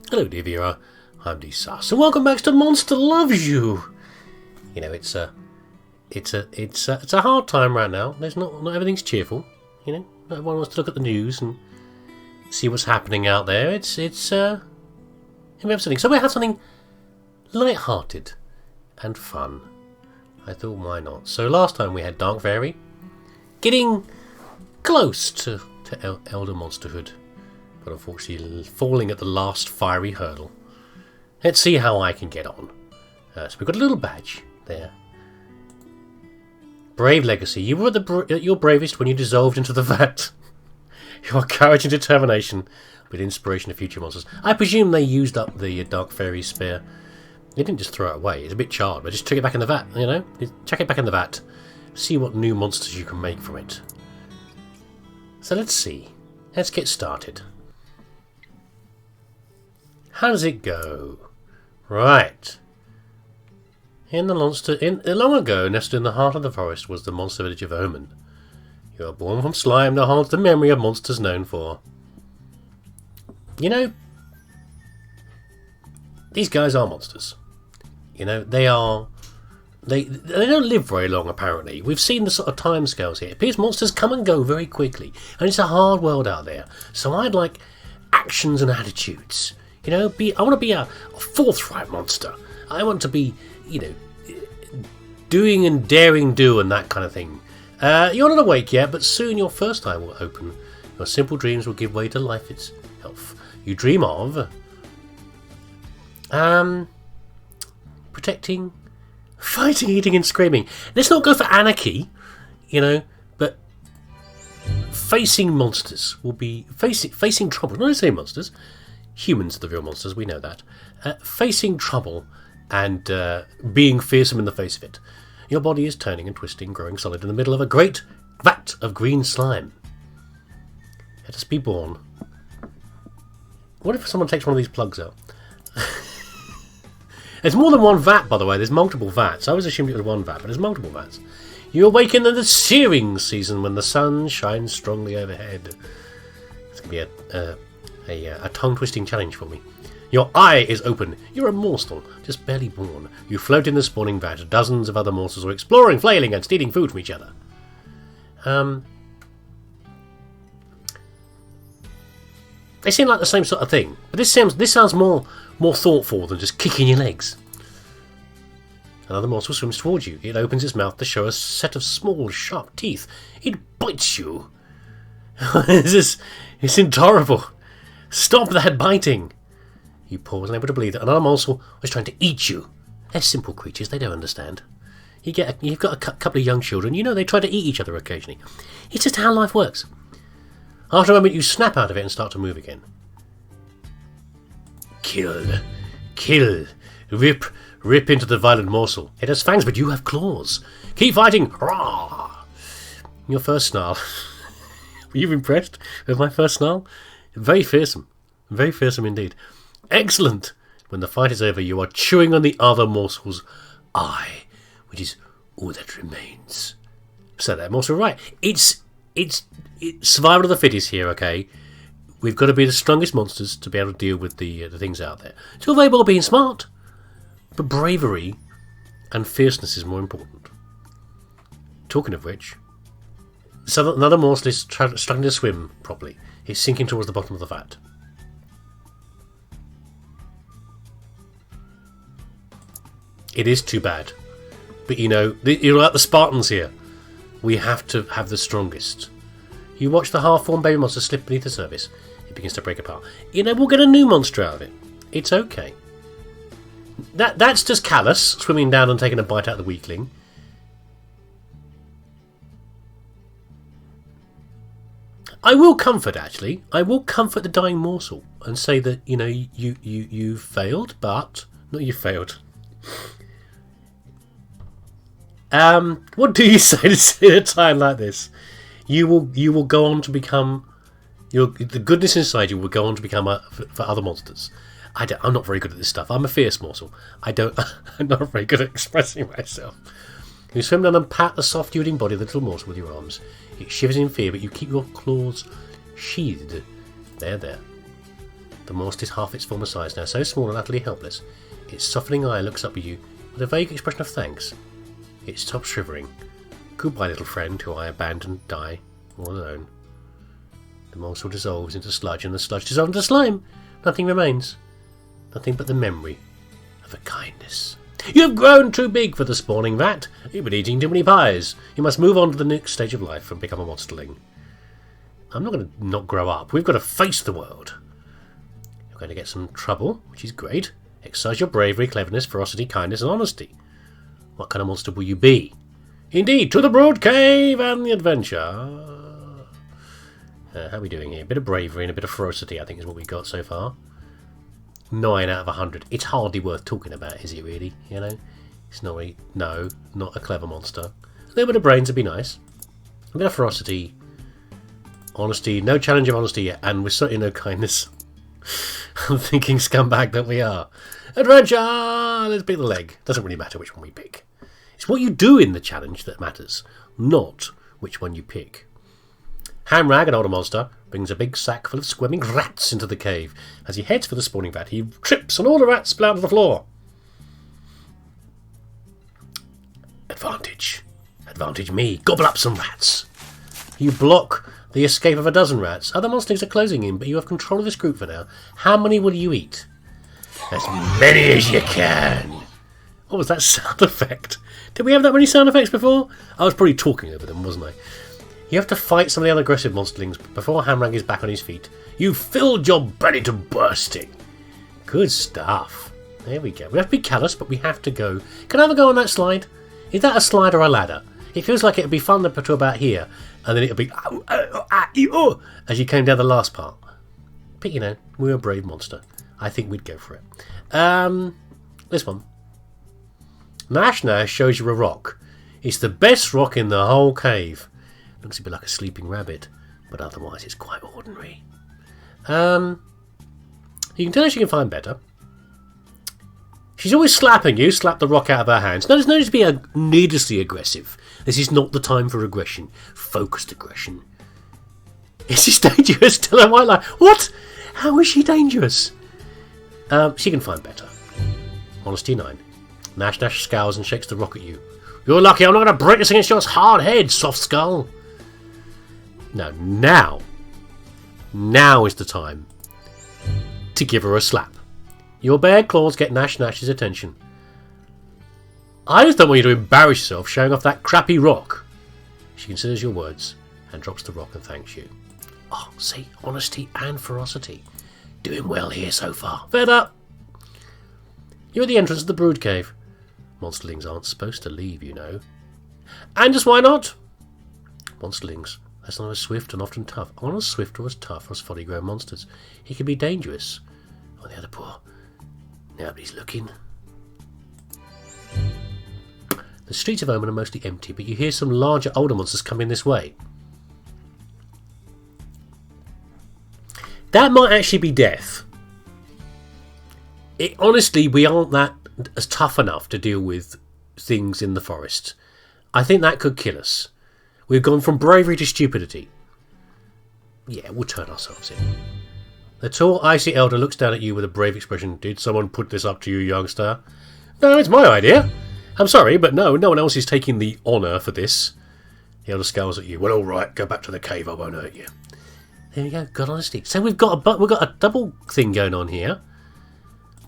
Hello dear viewer, I'm leesusss, and welcome back to Monster Loves You. You know, it's a hard time right now. There's not everything's cheerful. You know, not everyone wants to look at the news and see what's happening out there. It's we have something. So we have something light-hearted and fun. I thought, why not? So last time we had Dark Fairy getting close to elder monsterhood, but unfortunately falling at the last fiery hurdle. Let's see how I can get on. So we've got a little badge there. Brave legacy. You were at your bravest when you dissolved into the vat. Your courage and determination with inspiration of future monsters. I presume they used up the Dark Fairy's spear. They didn't just throw it away. It's a bit charred, but just chuck it back in the vat, you know? Chuck it back in the vat. See what new monsters you can make from it. So let's see. Let's get started. How does it go? Right. Long ago, nestled in the heart of the forest, was the monster village of Omen. You are born from slime that holds the memory of monsters known for. You know, these guys are monsters. You know, they don't live very long, apparently. We've seen the sort of timescales here. It appears monsters come and go very quickly, and it's a hard world out there. So I'd like actions and attitudes. You know, I want to be a forthright monster. I want to be, you know, doing and daring do and that kind of thing. You're not awake yet, but soon your first eye will open. Your simple dreams will give way to life itself. You dream of protecting, fighting, eating and screaming. Let's not go for anarchy, you know, but facing monsters will be facing trouble. Not say monsters. Humans are the real monsters, we know that. Facing trouble and being fearsome in the face of it. Your body is turning and twisting, growing solid in the middle of a great vat of green slime. Let us be born. What if someone takes one of these plugs out? There's more than one vat, by the way. There's multiple vats. I always assumed it was one vat, but there's multiple vats. You awaken in the searing season when the sun shines strongly overhead. It's going to be a tongue-twisting challenge for me. Your eye is open. You're a morsel, just barely born. You float in the spawning vat. Dozens of other morsels are exploring, flailing, and stealing food from each other. They seem like the same sort of thing, but this sounds more thoughtful than just kicking your legs. Another morsel swims towards you. It opens its mouth to show a set of small, sharp teeth. It bites you. It's intolerable. Stop that biting! You pause, unable to believe that another morsel was trying to eat you. They're simple creatures, they don't understand. You've got a couple of young children, you know they try to eat each other occasionally. It's just how life works. After a moment you snap out of it and start to move again. Kill. Rip into the violent morsel. It has fangs, but you have claws. Keep fighting! Rawr! Your first snarl. Were you impressed with my first snarl? Very fearsome. Very fearsome indeed. Excellent! When the fight is over, you are chewing on the other morsel's eye, which is all that remains. So that morsel, right. It's survival of the fittest here, okay? We've got to be the strongest monsters to be able to deal with the things out there. It's all very well being smart, but bravery and fierceness is more important. Talking of which, so another morsel is struggling to swim properly. It's sinking towards the bottom of the vat. It is too bad. But you know, you're like the Spartans here. We have to have the strongest. You watch the half-formed baby monster slip beneath the surface. It begins to break apart. You know, we'll get a new monster out of it. It's okay. That's just Callus swimming down and taking a bite out of the weakling. I will comfort, actually. I will comfort the dying morsel and say that, you know, you failed, but... Not you failed. What do you say at a time like this? You will go on to become... the goodness inside you will go on to become for other monsters. I'm not very good at this stuff. I'm a fierce morsel. I'm not very good at expressing myself. You swim down and pat the soft yielding body of the little morsel with your arms. It shivers in fear, but you keep your claws sheathed. There. The monster is half its former size now, so small and utterly helpless. Its softening eye looks up at you with a vague expression of thanks. It stops shivering. Goodbye, little friend, who I abandoned, die, all alone. The monster dissolves into sludge, and the sludge dissolves into slime. Nothing remains. Nothing but the memory of a kindness. You've grown too big for the spawning vat. You've been eating too many pies. You must move on to the next stage of life and become a monsterling. I'm not going to not grow up. We've got to face the world. You're going to get some trouble, which is great. Exercise your bravery, cleverness, ferocity, kindness, and honesty. What kind of monster will you be? Indeed, to the broad cave and the adventure. How are we doing here? A bit of bravery and a bit of ferocity, I think, is what we've got so far. 9 out of 100. It's hardly worth talking about, is it really? You know? It's not really... No, not a clever monster. A little bit of brains would be nice. A bit of ferocity. Honesty. No challenge of honesty yet. And with certainly no kindness. I'm thinking scumbag that we are. Adventure! Let's pick the leg. Doesn't really matter which one we pick. It's what you do in the challenge that matters, not which one you pick. Hamrag, an older monster, brings a big sack full of squirming rats into the cave. As he heads for the spawning vat, he trips and all the rats spill out to the floor. Advantage. Advantage me. Gobble up some rats. You block the escape of a dozen rats. Other monsters are closing in, but you have control of this group for now. How many will you eat? As many as you can. What was that sound effect? Did we have that many sound effects before? I was probably talking over them, wasn't I? You have to fight some of the other aggressive monsterlings before Hamrag is back on his feet. You filled your belly to bursting. Good stuff. There we go. We have to be callous, but we have to go. Can I have a go on that slide? Is that a slide or a ladder? It feels like it would be fun up to about here, and then it would be as you came down the last part. But you know, we're a brave monster. I think we'd go for it. This one. Nash Nash shows you a rock. It's the best rock in the whole cave. Looks a bit like a sleeping rabbit, but otherwise it's quite ordinary. You can tell her she can find better. She's always slapping you. Slap the rock out of her hands. No, there's no need to be needlessly aggressive. This is not the time for aggression. Focused aggression. Is this dangerous? Tell her white lie. What? How is she dangerous? She can find better. Honesty 9. Nash Nash scowls and shakes the rock at you. You're lucky I'm not going to break this against your hard head, soft skull. Now is the time to give her a slap. Your bared claws get Nash Nash's attention. I just don't want you to embarrass yourself showing off that crappy rock. She considers your words and drops the rock and thanks you. Oh, see, honesty and ferocity. Doing well here so far. Feather! You're at the entrance of the brood cave. Monsterlings aren't supposed to leave, you know. And just why not? Monsterlings, that's not as swift and often tough. Aren't as swift or as tough as fully grown monsters. He can be dangerous. On the other paw, nobody's looking. The streets of Omen are mostly empty, but you hear some larger, older monsters coming this way. That might actually be death. Honestly, we aren't that as tough enough to deal with things in the forest. I think that could kill us. We've gone from bravery to stupidity. Yeah, we'll turn ourselves in. The tall, icy elder looks down at you with a brave expression. Did someone put this up to you, youngster? No, it's my idea. I'm sorry, but no one else is taking the honour for this. The elder scowls at you. Well, all right, go back to the cave. I won't hurt you. There we go. Good honesty. So we've got a double thing going on here.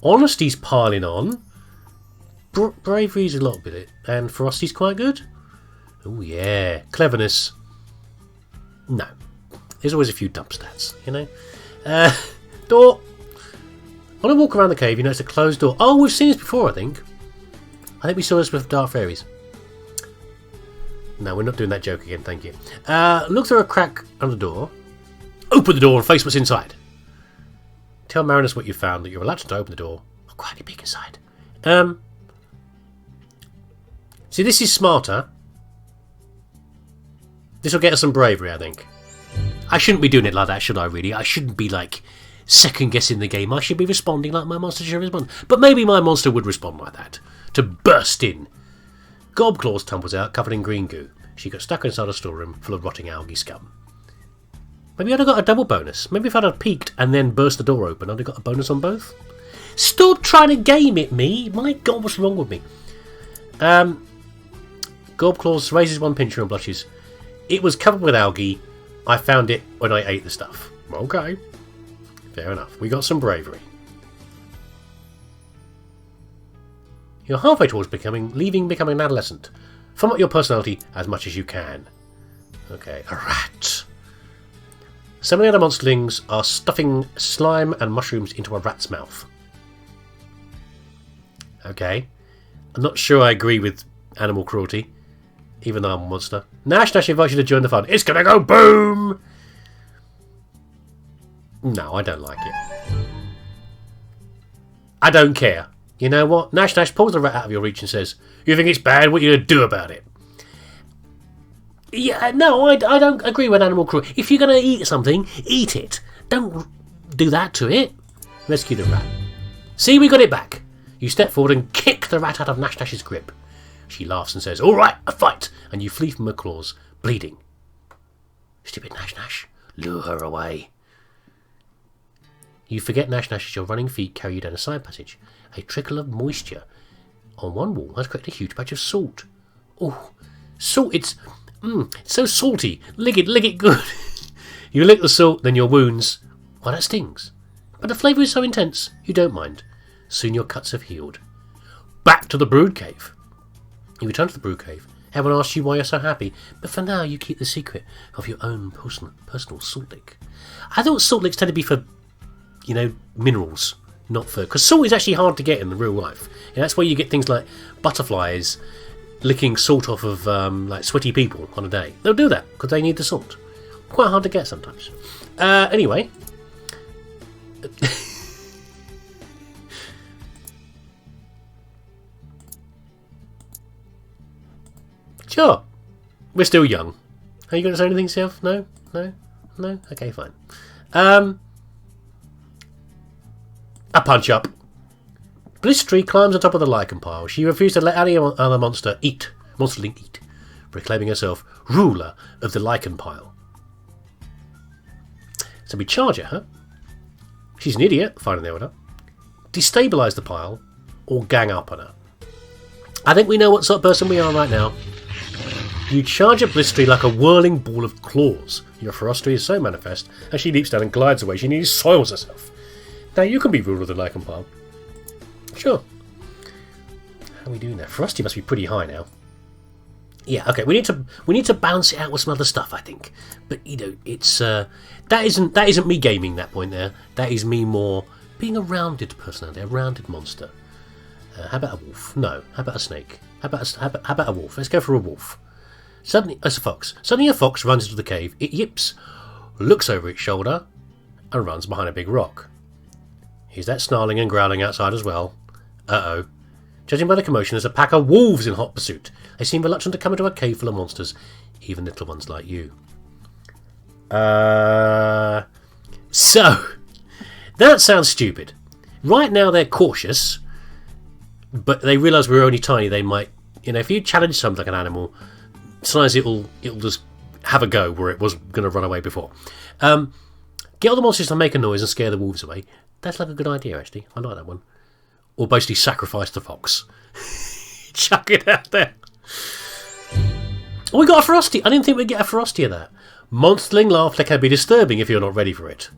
Honesty's piling on. Bravery's a lot with it, and ferocity's quite good. Oh yeah, cleverness. No, there's always a few dump stats, you know. Door. When I walk around the cave, you notice a closed door. Oh, we've seen this before, I think. I think we saw this with Dark Fairies. No, we're not doing that joke again, thank you. Look through a crack under the door. Open the door and face what's inside. Tell Marinus what you found, that you're reluctant to open the door. Oh, quite a peek inside. See, this is smarter. This will get us some bravery, I think. I shouldn't be doing it like that, should I, really? I shouldn't be, like, second-guessing the game. I should be responding like my monster should respond. But maybe my monster would respond like that. To burst in. Gobclaws tumbles out, covered in green goo. She got stuck inside a storeroom full of rotting algae scum. Maybe I'd have got a double bonus. Maybe if I'd have peeked and then burst the door open, I'd have got a bonus on both. Stop trying to game it, me! My God, what's wrong with me? Gorbclaws raises one pincher and blushes. It was covered with algae. I found it when I ate the stuff. Okay. Fair enough. We got some bravery. You're halfway towards becoming an adolescent. Form up your personality as much as you can. Okay, a rat. Some of the other monsterlings are stuffing slime and mushrooms into a rat's mouth. Okay. I'm not sure I agree with animal cruelty, even though I'm a monster. Nash invites you to join the fun. It's gonna go boom! No, I don't like it. I don't care. You know what? Nash pulls the rat out of your reach and says, you think it's bad? What are you going to do about it? Yeah, no, I don't agree with animal cruelty. If you're going to eat something, eat it. Don't do that to it. Rescue the rat. See, we got it back. You step forward and kick the rat out of Nash's grip. She laughs and says, all right, a fight. And you flee from her claws, bleeding. Stupid Nash. Lure her away. You forget Nash as your running feet carry you down a side passage. A trickle of moisture on one wall has created a huge patch of salt. Oh, salt, it's so salty. Lick it good. You lick the salt, then your wounds, well, that stings. But the flavour is so intense, you don't mind. Soon your cuts have healed. Back to the brood cave. You return to the brood cave. Everyone asks you why you're so happy, but for now you keep the secret of your own personal salt lick. I thought salt licks tend to be for, minerals. Not for... Because salt is actually hard to get in the real life. And that's where you get things like butterflies licking salt off of like sweaty people on a day. They'll do that because they need the salt. Quite hard to get sometimes. Anyway. Sure. We're still young. Are you going to say anything, Sylph? No? Okay, fine. A punch up. Blistery climbs on top of the Lichen Pile. She refused to let any other monsterling eat, proclaiming herself ruler of the Lichen Pile. So we charge at her. She's an idiot, finding the order. Destabilise the pile, or gang up on her. I think we know what sort of person we are right now. You charge at Blistery like a whirling ball of claws. Your ferocity is so manifest, as she leaps down and glides away, she nearly soils herself. Now you can be ruler of the Lichen Pile. Sure. How are we doing that? Ferocity must be pretty high now. Yeah, okay. We need to balance it out with some other stuff, I think. But it's that isn't me gaming that point there. That is me more being a rounded personality, a rounded monster. How about a wolf? No. How about a snake? How about a wolf? Let's go for a wolf. Suddenly, it's a fox. Suddenly a fox runs into the cave. It yips, looks over its shoulder, and runs behind a big rock. Is that snarling and growling outside as well? Uh-oh. Judging by the commotion, there's a pack of wolves in hot pursuit. They seem reluctant to come into a cave full of monsters, even little ones like you. So, that sounds stupid. Right now they're cautious, but they realise we're only tiny. They might, if you challenge something like an animal, sometimes it'll just have a go where it was going to run away before. Get all the monsters to make a noise and scare the wolves away. That's like a good idea, actually. I like that one. Or basically sacrifice the fox. Chuck it out there. Oh, we got a ferocity. I didn't think we'd get a ferocity of that. Monsterling laugh can be disturbing if you're not ready for it.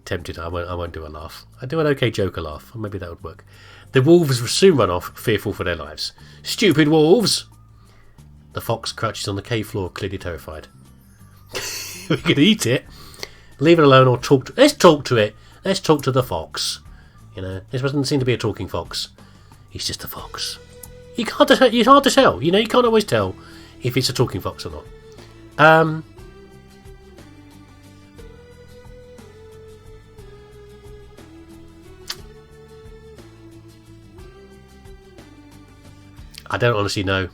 Tempted. I won't do a laugh. I do an okay Joker laugh. Maybe that would work. The wolves will soon run off, fearful for their lives. Stupid wolves! The fox crouches on the cave floor, clearly terrified. We could eat it. Leave it alone or talk to... Let's talk to it. Let's talk to the fox. This doesn't seem to be a talking fox. He's just a fox. It's hard to tell. You can't always tell if it's a talking fox or not. I don't honestly know.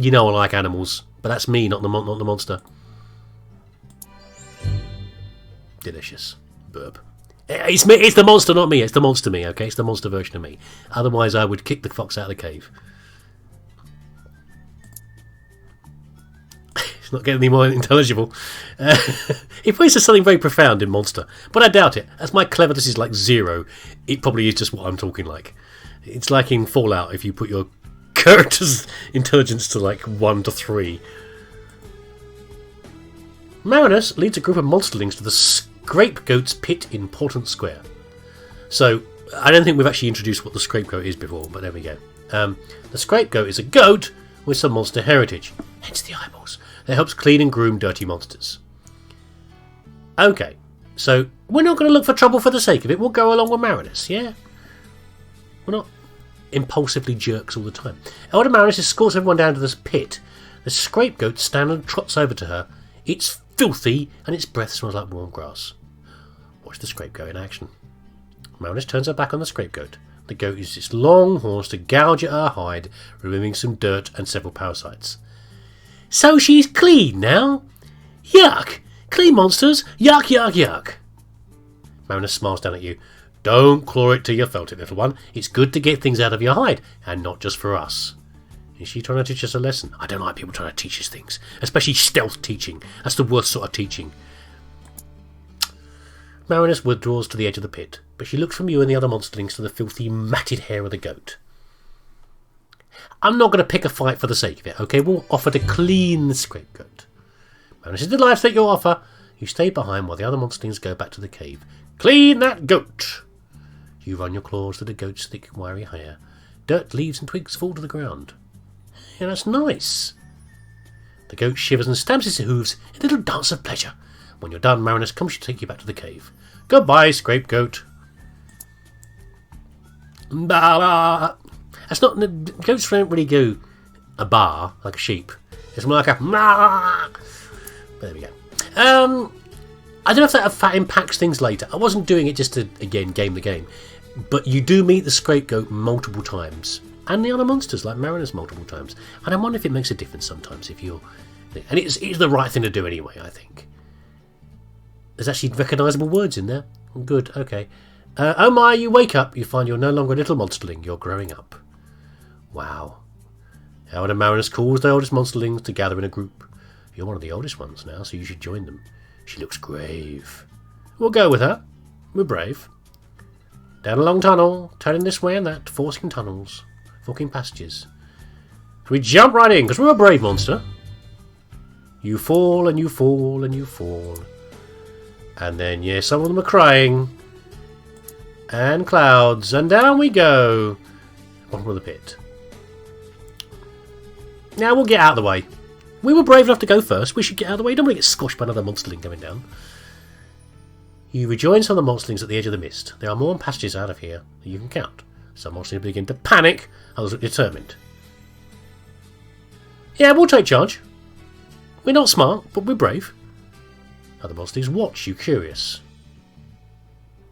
I like animals, but that's me, not the monster. Delicious. Burp. It's me. It's the monster, not me. It's the monster me, okay? It's the monster version of me. Otherwise, I would kick the fox out of the cave. It's not getting any more intelligible. It probably says something very profound in Monster, but I doubt it. As my cleverness is like 0, it probably is just what I'm talking like. It's like in Fallout if you put your character's intelligence to like 1 to 3. Marinus leads a group of monsterlings to the Scapegoat's pit in Portland Square. So, I don't think we've actually introduced what the Scapegoat is before, but there we go. The Scapegoat is a goat with some monster heritage, hence the eyeballs, that helps clean and groom dirty monsters. Okay, so we're not going to look for trouble for the sake of it, we'll go along with Marinus, yeah? We're not impulsively jerks all the time. Elder Marinus escorts everyone down to this pit. The Scapegoat stands and trots over to her. It's filthy, and its breath smells like warm grass. Watch the Scapegoat in action. Marinus turns her back on the Scapegoat. The goat uses its long horns to gouge at her hide, removing some dirt and several parasites. So she's clean now? Yuck! Clean monsters! Yuck, yuck, yuck! Marinus smiles down at you. Don't claw it till you felt it, little one. It's good to get things out of your hide, and not just for us. Is she trying to teach us a lesson? I don't like people trying to teach us things, especially stealth teaching. That's the worst sort of teaching. Marinus withdraws to the edge of the pit, but she looks from you and the other monsterlings to the filthy, matted hair of the goat. I'm not going to pick a fight for the sake of it, okay? We'll offer to clean the Scapegoat. Marinus is delighted to take your offer. You stay behind while the other monsterlings go back to the cave. Clean that goat! You run your claws through the goat's thick, wiry hair. Dirt, leaves and twigs fall to the ground. Yeah, that's nice. The goat shivers and stamps its hooves in a little dance of pleasure. When you're done, Marinus comes to take you back to the cave. Goodbye, Scapegoat. Ba. That's not. Goats don't really go a bar like a sheep. It's more like a. There we go. I don't know if that impacts things later. I wasn't doing it just to again game the game, but you do meet the Scapegoat multiple times, and the other monsters like Marinus multiple times. And I wonder if it makes a difference sometimes if you're. And it's the right thing to do anyway. I think. There's actually recognisable words in there. Good, okay. Oh my, you wake up. You find you're no longer a little monsterling. You're growing up. Wow. Elder Marinus calls the oldest monsterlings to gather in a group. You're one of the oldest ones now, so you should join them. She looks grave. We'll go with her. We're brave. Down a long tunnel, turning this way and that, forcing tunnels, forking passages. So we jump right in, because we're a brave monster. You fall and you fall and you fall. And then, yeah, some of them are crying. And clouds. And down we go. Bottom of the pit. Now we'll get out of the way. We were brave enough to go first. We should get out of the way. Don't want to get squashed by another monsterling coming down. You rejoin some of the monsterlings at the edge of the mist. There are more passages out of here than you can count. Some monsterlings begin to panic. Others are determined. Yeah, we'll take charge. We're not smart, but we're brave. Other monsters watch you, curious.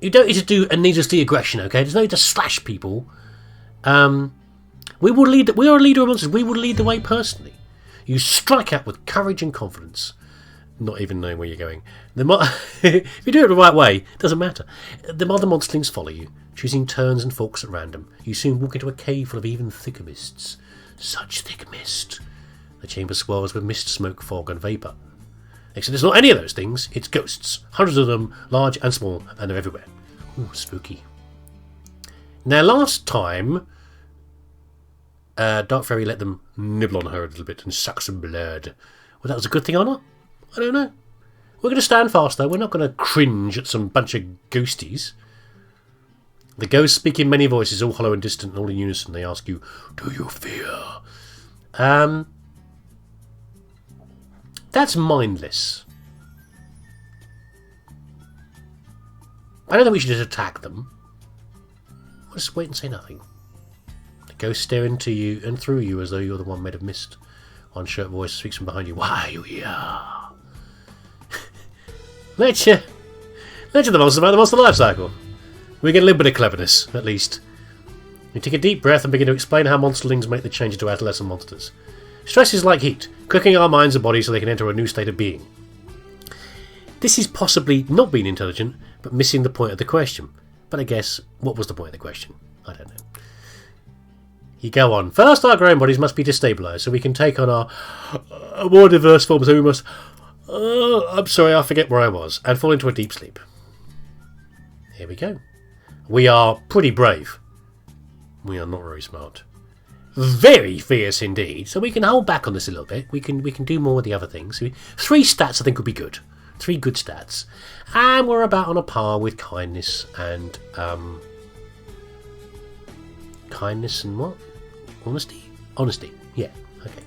You don't need to do a needlessly aggression, okay? There's no need to slash people. We are a leader of monsters. We will lead the way personally. You strike out with courage and confidence, not even knowing where you're going. If you do it the right way, it doesn't matter. The other monsterlings follow you, choosing turns and forks at random. You soon walk into a cave full of even thicker mists. Such thick mist. The chamber swirls with mist, smoke, fog, and vapour. Except it's not any of those things, it's ghosts. Hundreds of them, large and small, and they're everywhere. Ooh, spooky. Now, last time, Dark Fairy let them nibble on her a little bit and suck some blood. Well, that was a good thing or not? I don't know. We're going to stand fast, though. We're not going to cringe at some bunch of ghosties. The ghosts speak in many voices, all hollow and distant, and all in unison. They ask you, do you fear? That's mindless. I don't think we should just attack them. We'll just wait and say nothing. The ghost stare into you and through you as though you're the one made of mist. One short voice speaks from behind you. Why are you here? Let you the monster about the monster life cycle. We get a little bit of cleverness, at least. You take a deep breath and begin to explain how monsterlings make the change into adolescent monsters. Stress is like heat, cooking our minds and bodies so they can enter a new state of being. This is possibly not being intelligent, but missing the point of the question. But I guess, what was the point of the question? I don't know. You go on. First, our grown bodies must be destabilised so we can take on our more diverse forms. So we must... I'm sorry, I forget where I was. And fall into a deep sleep. Here we go. We are pretty brave. We are not very smart. Very fierce indeed. So we can hold back on this a little bit. We can do more with the other things. 3 stats I think would be good. 3 good stats. And we're about on a par with kindness and... kindness and what? Honesty? Honesty. Yeah. Okay.